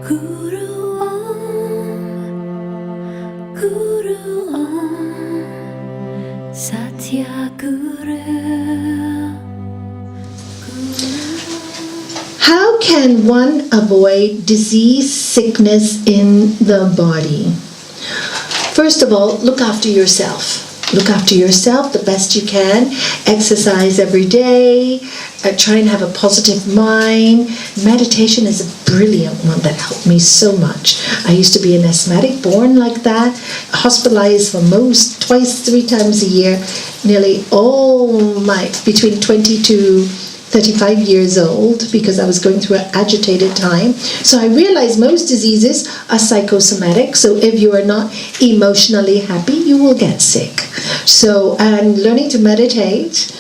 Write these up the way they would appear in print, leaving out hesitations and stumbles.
Guru Om, Guru Om, Satya Guru. How can one avoid disease, sickness in the body? First of all, look after yourself. Look after yourself the best you can. Exercise every day. Try and have a positive mind. Meditation is a brilliant one that helped me so much. I used to be an asthmatic, born like that, hospitalized for twice, 3 times a year, nearly all my, between 20 to 35 years old, because I was going through an agitated time. So I realized most diseases are psychosomatic. So if you are not emotionally happy, you will get sick. So, and learning to meditate,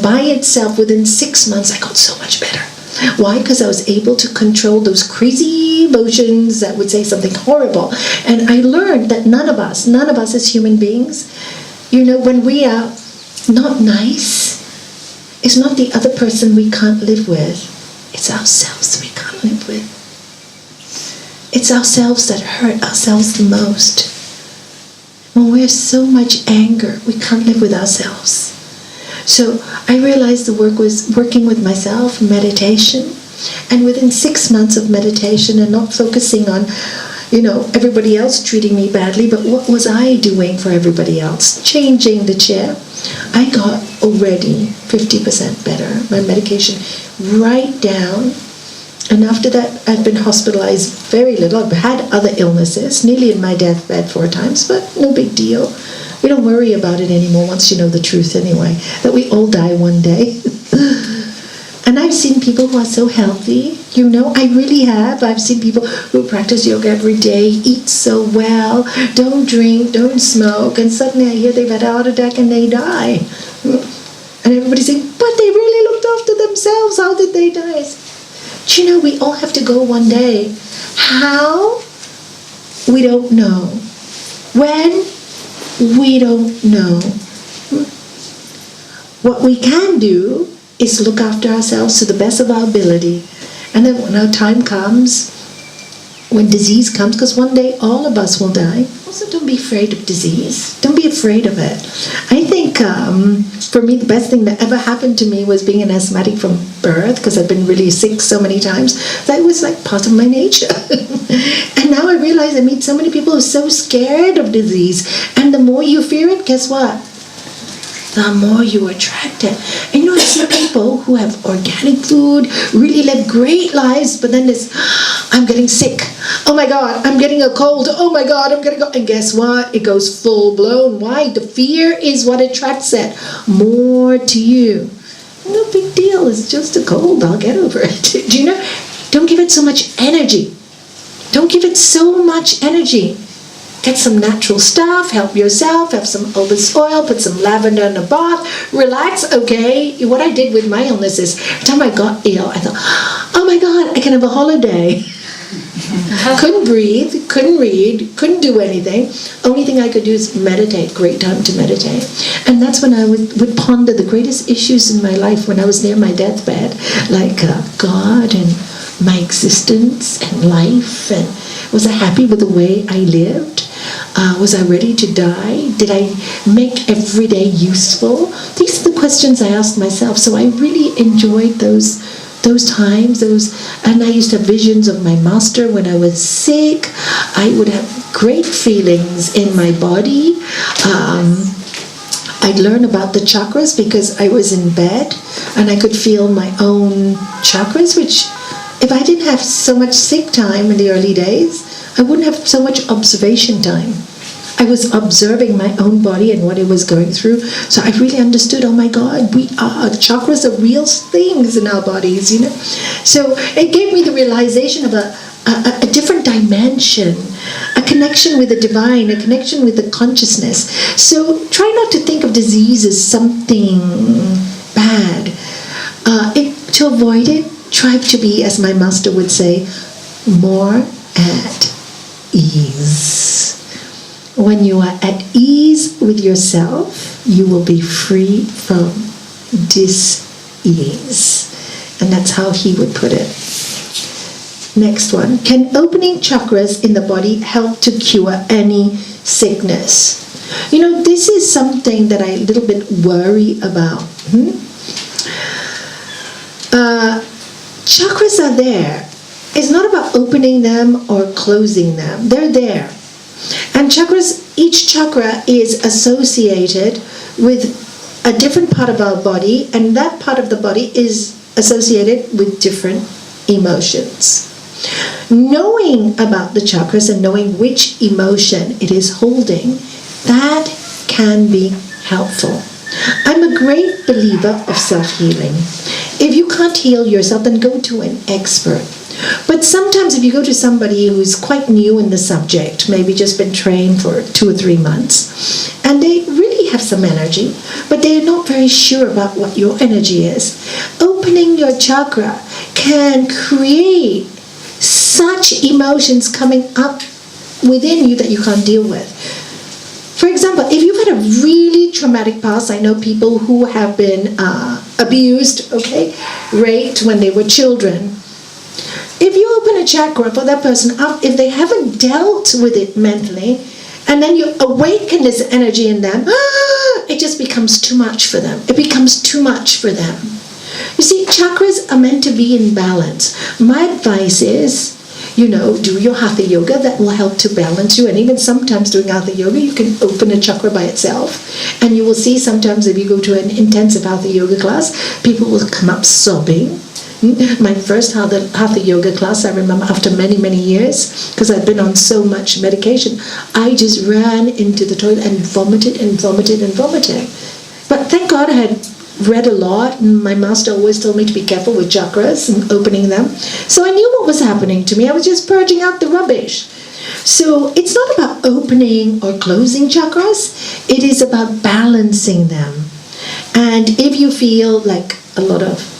by itself, within 6 months, I got so much better. Why? Because I was able to control those crazy emotions that would say something horrible. And I learned that none of us as human beings, when we are not nice, it's not the other person we can't live with. It's ourselves we can't live with. It's ourselves that hurt ourselves the most. When we have so much anger, we can't live with ourselves. So I realized the work was working with myself, meditation. And within 6 months of meditation and not focusing on, everybody else treating me badly, but what was I doing for everybody else? Changing the chair. I got already 50% better. My medication right down. And after that, I've been hospitalized very little. I've had other illnesses, nearly in my deathbed 4 times, but no big deal. We don't worry about it anymore once you know the truth anyway, that we all die one day. And I've seen people who are so healthy, I really have. I've seen people who practice yoga every day, eat so well, don't drink, don't smoke, and suddenly I hear they've had a heart attack and they die. And everybody's saying, but they really looked after themselves, how did they die? Do you know, we all have to go one day. How? We don't know. When? We don't know. What we can do is look after ourselves to the best of our ability. And then when our time comes, when disease comes, because one day all of us will die, also don't be afraid of disease. Don't be afraid of it. I think for me, the best thing that ever happened to me was being an asthmatic from birth, because I've been really sick so many times. That was like part of my nature. And now I realize I meet so many people who are so scared of disease. And the more you fear it, guess what? The more you attract it. And I see people who have organic food, really live great lives, but then I'm getting sick. Oh my God, I'm getting a cold. Oh my God, I'm gonna go. And guess what? It goes full blown. Why? The fear is what attracts it more to you. No big deal. It's just a cold. I'll get over it. Do you know? Don't give it so much energy. Don't give it so much energy. Get some natural stuff, help yourself, have some olive oil, put some lavender in a bath, relax, okay? What I did with my illness is, every time I got ill, I thought, oh my God, I can have a holiday. Couldn't breathe, couldn't read, couldn't do anything. Only thing I could do is meditate, great time to meditate. And that's when I would ponder the greatest issues in my life when I was near my deathbed, like God and my existence and life, and was I happy with the way I lived? Was I ready to die? Did I make every day useful? These are the questions I asked myself. So I really enjoyed those times. And I used to have visions of my master when I was sick. I would have great feelings in my body. I'd learn about the chakras because I was in bed and I could feel my own chakras, which if I didn't have so much sick time in the early days, I wouldn't have so much observation time. I was observing my own body and what it was going through. So I really understood, oh my God, chakras are real things in our bodies, So it gave me the realization of a different dimension, a connection with the divine, a connection with the consciousness. So try not to think of disease as something bad. To avoid it, try to be, as my master would say, more at ease. When you are at ease with yourself, you will be free from dis-ease. And that's how he would put it. Next one. Can opening chakras in the body help to cure any sickness? You know, this is something that I a little bit worry about. Chakras are there. It's not about opening them or closing them. They're there. And chakras, each chakra is associated with a different part of our body, and that part of the body is associated with different emotions. Knowing about the chakras and knowing which emotion it is holding, that can be helpful. I'm a great believer of self-healing. If you can't heal yourself, then go to an expert. But sometimes if you go to somebody who's quite new in the subject, maybe just been trained for 2 or 3 months, and they really have some energy, but they're not very sure about what your energy is, opening your chakra can create such emotions coming up within you that you can't deal with. For example, if you've had a really traumatic past, I know people who have been abused, raped when they were children. If you open a chakra for that person up, if they haven't dealt with it mentally, and then you awaken this energy in them, it just becomes too much for them. It becomes too much for them. You see, chakras are meant to be in balance. My advice is, do your hatha yoga. That will help to balance you. And even sometimes doing hatha yoga, you can open a chakra by itself. And you will see sometimes if you go to an intensive hatha yoga class, people will come up sobbing. My first hatha yoga class, I remember after many, many years, because I'd been on so much medication, I just ran into the toilet and vomited and vomited and vomited. But thank God I had read a lot, and my master always told me to be careful with chakras and opening them. So I knew what was happening to me. I was just purging out the rubbish. So it's not about opening or closing chakras. It is about balancing them. And if you feel like a lot of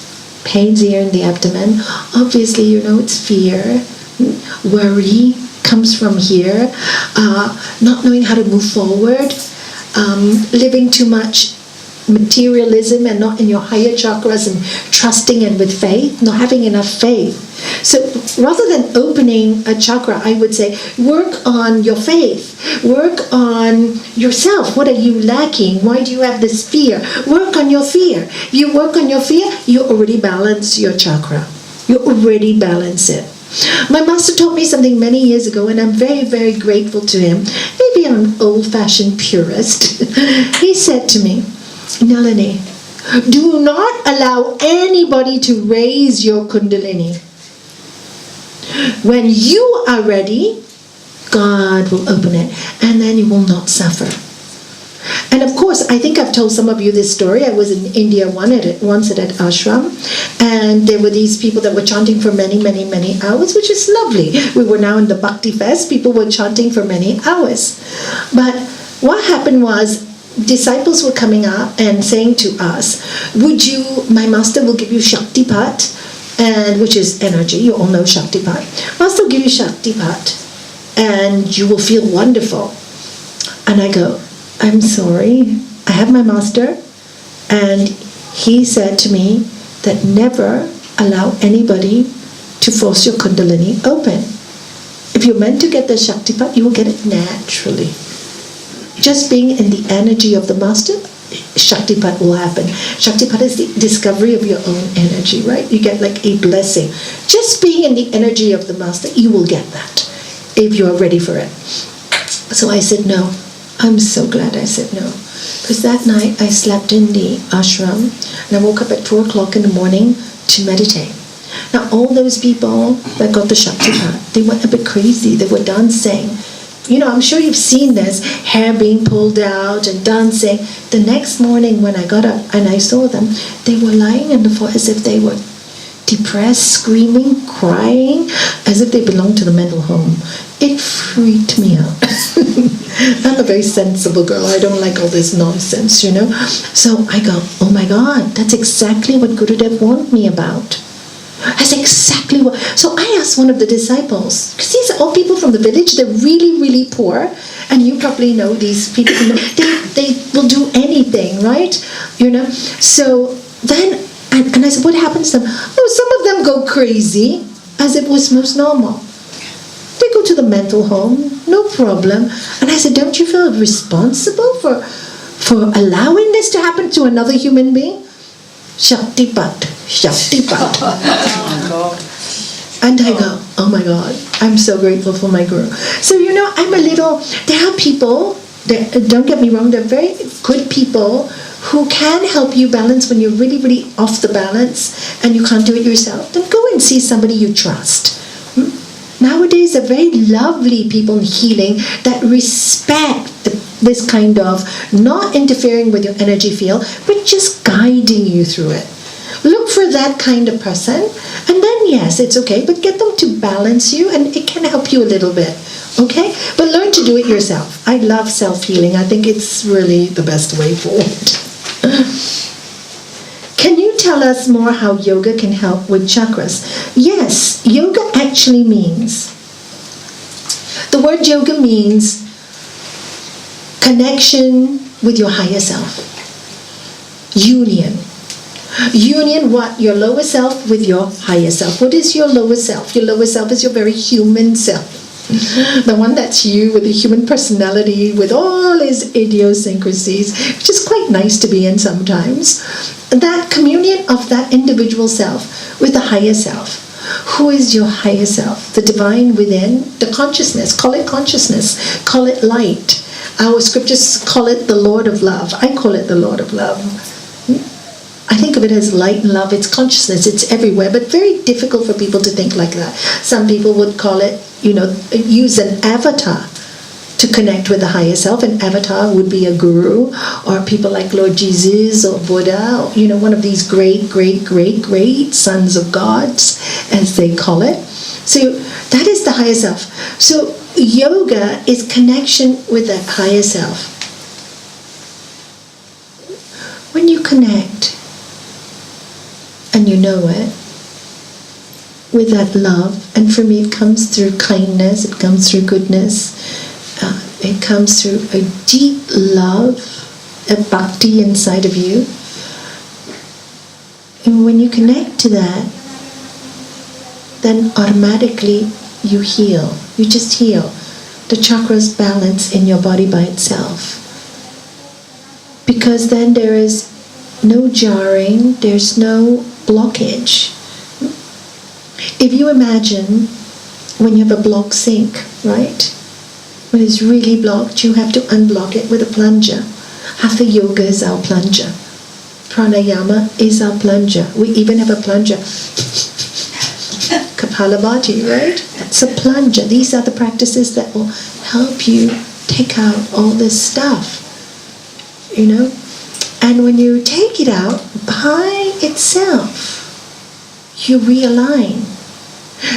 pains here in the abdomen, obviously, it's fear, worry comes from here, not knowing how to move forward, living too much materialism and not in your higher chakras and trusting and with faith, not having enough faith. So rather than opening a chakra, I would say work on your faith, work on yourself. What are you lacking? Why do you have this fear? Work on your fear. If you work on your fear, you already balance your chakra. You already balance it. My master taught me something many years ago, and I'm very, very grateful to him. Maybe I'm an old-fashioned purist. He said to me, Nalini, do not allow anybody to raise your kundalini. When you are ready, God will open it, and then you will not suffer. And of course, I think I've told some of you this story. I was in India once at an ashram, and there were these people that were chanting for many, many, many hours, which is lovely. We were now in the Bhakti Fest. People were chanting for many hours. But what happened was, disciples were coming up and saying to us, my master will give you Shaktipat, and which is energy. You all know Shaktipat. Master will give you Shaktipat, and you will feel wonderful. And I go, I'm sorry, I have my master, and he said to me that never allow anybody to force your kundalini open. If you're meant to get the Shaktipat, you will get it naturally. Just being in the energy of the master, Shaktipat will happen. Shaktipat is the discovery of your own energy, right? You get like a blessing. Just being in the energy of the master, you will get that if you are ready for it. So I said no. I'm so glad I said no. Because that night I slept in the ashram, and I woke up at 4 o'clock in the morning to meditate. Now all those people that got the Shaktipat, they went a bit crazy. They were dancing. I'm sure you've seen this, hair being pulled out and dancing. The next morning when I got up and I saw them, they were lying on the floor as if they were depressed, screaming, crying, as if they belonged to the mental home. It freaked me out. I'm a very sensible girl. I don't like all this nonsense, So I go, oh my God, that's exactly what Gurudev warned me about. That's exactly what. So I asked one of the disciples, because these are all people from the village. They're really, really poor, and you probably know these people. They will do anything, right? So then, and I said, what happens to them? Oh, some of them go crazy. as it was most normal. They go to the mental home, no problem. And I said, don't you feel responsible for allowing this to happen to another human being? Shaktipat. And I go, oh my God, I'm so grateful for my guru. So, there are people, don't get me wrong, they're very good people who can help you balance when you're really, really off the balance and you can't do it yourself. Then go and see somebody you trust. Nowadays, there are very lovely people in healing that respect this kind of not interfering with your energy field, but just guiding you through it. Look for that kind of person, and then yes, it's okay, but get them to balance you, and it can help you a little bit, okay? But learn to do it yourself. I love self-healing. I think it's really the best way forward. Can you tell us more how yoga can help with chakras? Yes, yoga actually means, the word yoga means connection with your higher self. Union, what? Your lower self with your higher self. What is your lower self? Your lower self is your very human self. The one that's you with a human personality, with all his idiosyncrasies, which is quite nice to be in sometimes. That communion of that individual self with the higher self. Who is your higher self? The divine within, the consciousness. Call it consciousness. Call it light. Our scriptures call it the Lord of Love. I call it the Lord of Love. I think of it as light and love. It's consciousness. It's everywhere, but very difficult for people to think like that. Some people would call it, use an avatar to connect with the higher self. An avatar would be a guru, or people like Lord Jesus or Buddha, or, one of these great, great, great, great sons of gods, as they call it. So that is the higher self. So yoga is connection with that higher self. When you connect, and you know it, with that love, and for me it comes through kindness, it comes through goodness, it comes through a deep love, a bhakti inside of you. And when you connect to that, then automatically you heal. You just heal. The chakras balance in your body by itself. Because then there is no jarring, there's no blockage. If you imagine when you have a blocked sink, right? When it's really blocked, you have to unblock it with a plunger. Hatha yoga is our plunger. Pranayama is our plunger. We even have a plunger. Kapalabhati, right? That's a plunger. These are the practices that will help you take out all this stuff. And when you take it out by itself, you realign.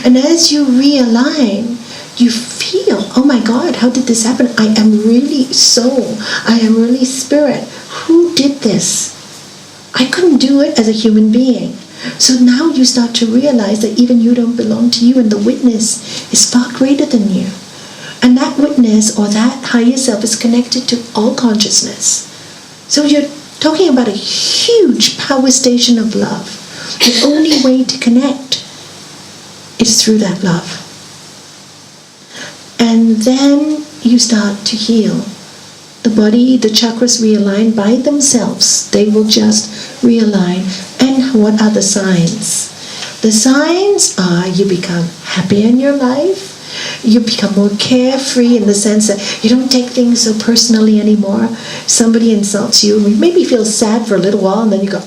And as you realign, you feel, oh my God, how did this happen? I am really soul. I am really spirit. Who did this? I couldn't do it as a human being. So now you start to realize that even you don't belong to you, and the witness is far greater than you. And that witness or that higher self is connected to all consciousness. So you're talking about a huge power station of love. The only way to connect is through that love. And then you start to heal. The body, the chakras realign by themselves. They will just realign. And what are the signs? The signs are you become happier in your life. You become more carefree in the sense that you don't take things so personally anymore. Somebody insults you, maybe feel sad for a little while, and then you go,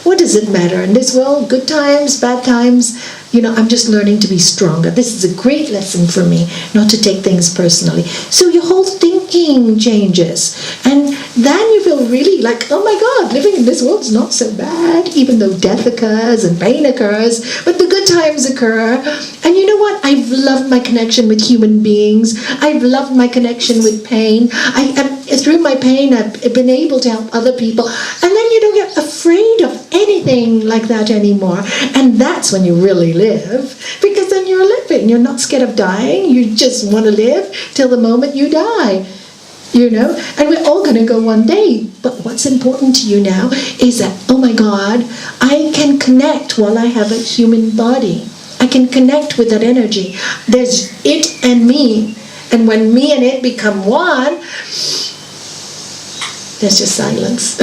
what does it matter? In this world, good times, bad times, I'm just learning to be stronger. This is a great lesson for me, not to take things personally. So your whole thinking changes. And then you feel really like, oh my God, living in this world is not so bad, even though death occurs and pain occurs, but the good times occur. And you know what? I've loved my connection with human beings. I've loved my connection with pain. Through my pain, I've been able to help other people. And then you don't get afraid of anything like that anymore. And that's when you really live, because then you're living. You're not scared of dying. You just want to live till the moment you die. And we're all going to go one day. But what's important to you now is that, oh my God, I can connect while I have a human body. I can connect with that energy. There's it and me. And when me and it become one, there's just silence.